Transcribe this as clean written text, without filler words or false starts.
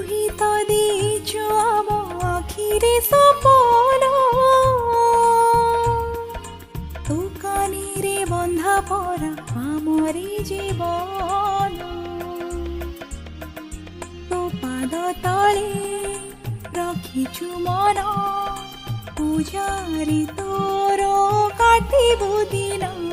ही तो ଦେଇଛୁ ଆମ ଆଖିରେ ସପନ ତୋ କାନିରେ ବନ୍ଧା ପରା ଆମରି ଜୀବନ ତୋ ପାଦ ତଳେ ରଖିଛୁ ମନ ପୂଜାରେ ତୋର କାଟିବୁ ଦିନ